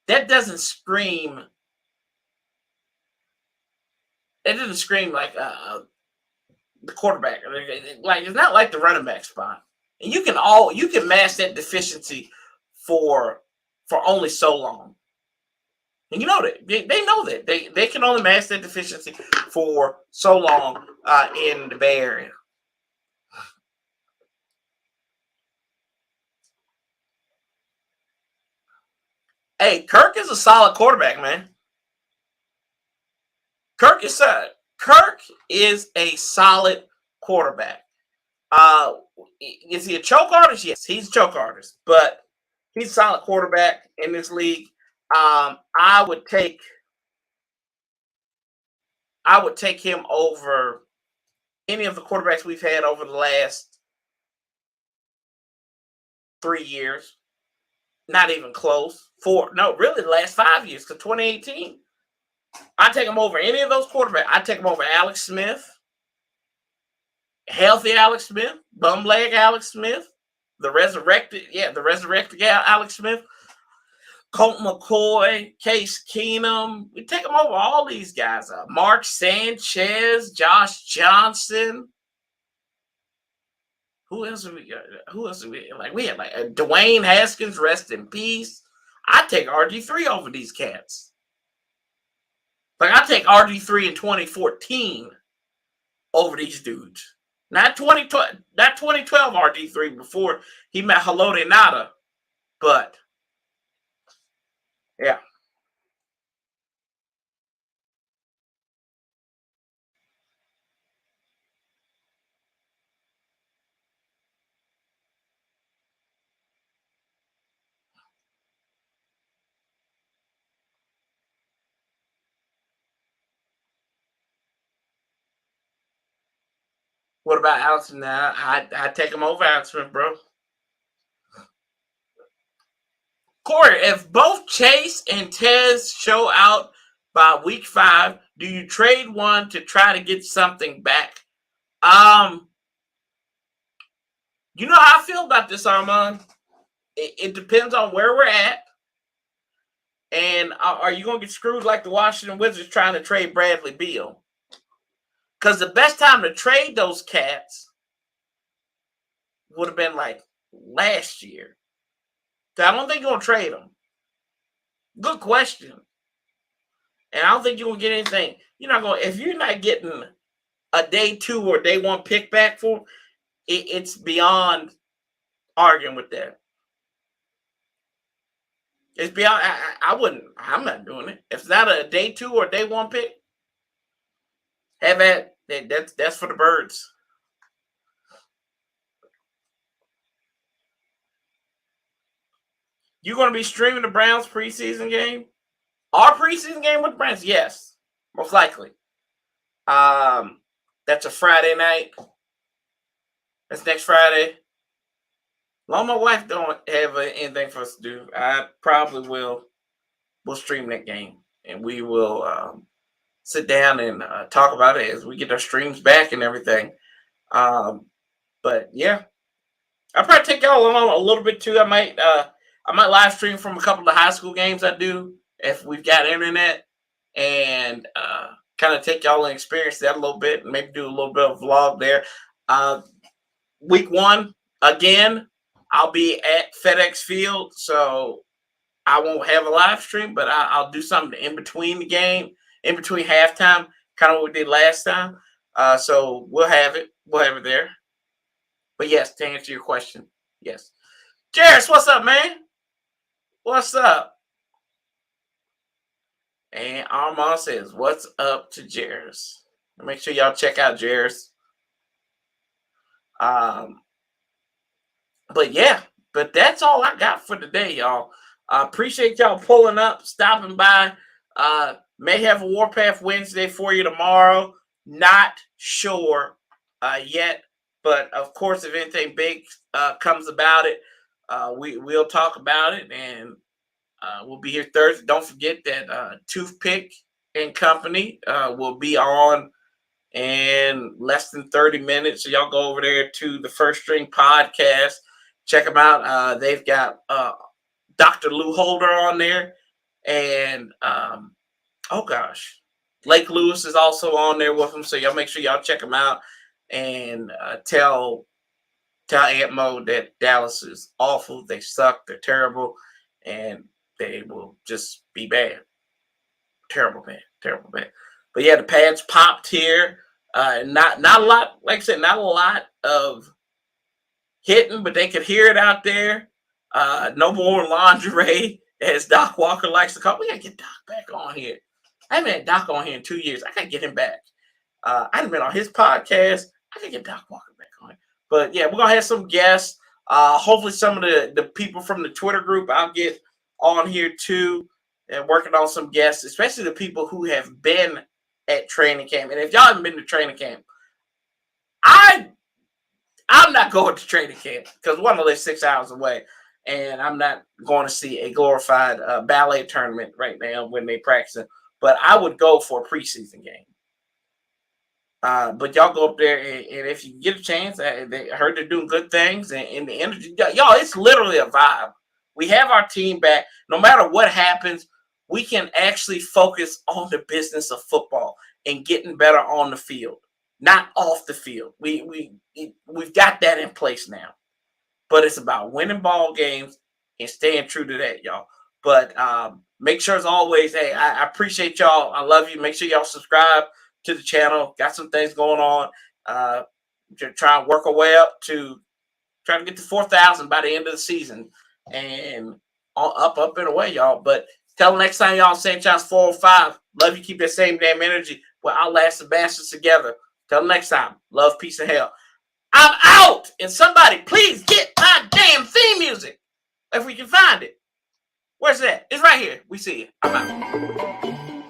That doesn't scream. It doesn't scream like the quarterback. Like it's not like the running back spot. And you can mask that deficiency for only so long. And you know that they know that they can only mask that deficiency for so long in the Bay Area. Hey, Kirk is a solid quarterback, man. Kirk is a solid quarterback. Is he a choke artist? Yes, he's a choke artist, but he's a solid quarterback in this league. I would take him over any of the quarterbacks we've had over the last 3 years. Not even close. Really the last 5 years, because 2018. I'd take him over any of those quarterbacks. I'd take him over Alex Smith, healthy Alex Smith, bum leg Alex Smith, the resurrected Alex Smith, Colt McCoy, Case Keenum. We take them over all these guys. Mark Sanchez, Josh Johnson. Who else have we got? Like we had Dwayne Haskins, rest in peace. I take RG3 over these cats. Like I take RG3 in 2014 over these dudes. Not 2012 RG3 before he met Haloti Nada, but yeah. What about Alex Smith? I take him over Alex Smith, bro. Corey, if both Chase and Tez show out by week 5, do you trade one to try to get something back? You know how I feel about this, Armand. It depends on where we're at. And are you going to get screwed like the Washington Wizards trying to trade Bradley Beal? Because the best time to trade those cats would have been like last year. So I don't think you're going to trade them. Good question. And I don't think you're going to get anything. If you're not getting a day 2 or day 1 pick back for, it's beyond arguing with that. It's beyond. I'm not doing it. If it's not a day 2 or day 1 pick, have at that's for the birds. You going to be streaming the Browns preseason game? Our preseason game with the Browns? Yes, most likely. That's a Friday night. That's next Friday. Long my wife don't have anything for us to do, I probably will. We'll stream that game, and we will sit down and talk about it as we get our streams back and everything. But yeah, I'll probably take y'all along a little bit too. I might live stream from a couple of the high school games I do if we've got internet. and kind of take y'all and experience that a little bit, and maybe do a little bit of vlog there. Week 1 again, I'll be at FedEx Field, so I won't have a live stream, but I'll do something in between the game, in between halftime, kind of what we did last time. So we'll have it. We'll have it there. But yes, to answer your question, yes. Jairus, what's up, man? What's up? And Armand says, what's up to Jairus? Make sure y'all check out Jairus. But yeah, but that's all I got for today, y'all. Appreciate y'all pulling up, stopping by. May have a Warpath Wednesday for you tomorrow. Not sure yet, but of course, if anything big comes about it, we'll talk about it, and we'll be here Thursday. Don't forget that Toothpick and Company will be on in less than 30 minutes. So y'all go over there to the First String Podcast. Check them out. They've got Dr. Lou Holder on there. And, oh gosh, Lake Lewis is also on there with them. So y'all make sure y'all check them out. And tell Aunt Mo that Dallas is awful. They suck. They're terrible. And they will just be bad. Terrible, man. Terrible, man. But yeah, the pads popped here. Not a lot, like I said, not a lot of hitting, but they could hear it out there. No more lingerie, as Doc Walker likes to call. We gotta get Doc back on here. I haven't had Doc on here in 2 years. I gotta get him back. I haven't been on his podcast. I gotta get Doc Walker back on. But yeah, we're gonna have some guests. Hopefully some of the people from the Twitter group I'll get on here too, and working on some guests, especially the people who have been at training camp. And if y'all haven't been to training camp, I'm not going to training camp because one, I live 6 hours away, and I'm not going to see a glorified ballet tournament right now when they practice. But I would go for a preseason game. But y'all go up there, and if you get a chance, they heard they're doing good things, and the energy, y'all, it's literally a vibe. We have our team back. No matter what happens, we can actually focus on the business of football and getting better on the field, not off the field. We've got that in place now. But it's about winning ball games and staying true to that, y'all. But make sure, as always, hey, I appreciate y'all. I love you. Make sure y'all subscribe to the channel. Got some things going on. Try and work our way up to trying to get to 4,000 by the end of the season. And up and away, y'all. But till next time, y'all, Sanchez 405. Love you. Keep that same damn energy. We'll outlast the bastards together. Till next time. Love, peace, and hell. I'm out. And somebody please get my damn theme music. If we can find it. Where's that? It's right here. We see it. I'm out.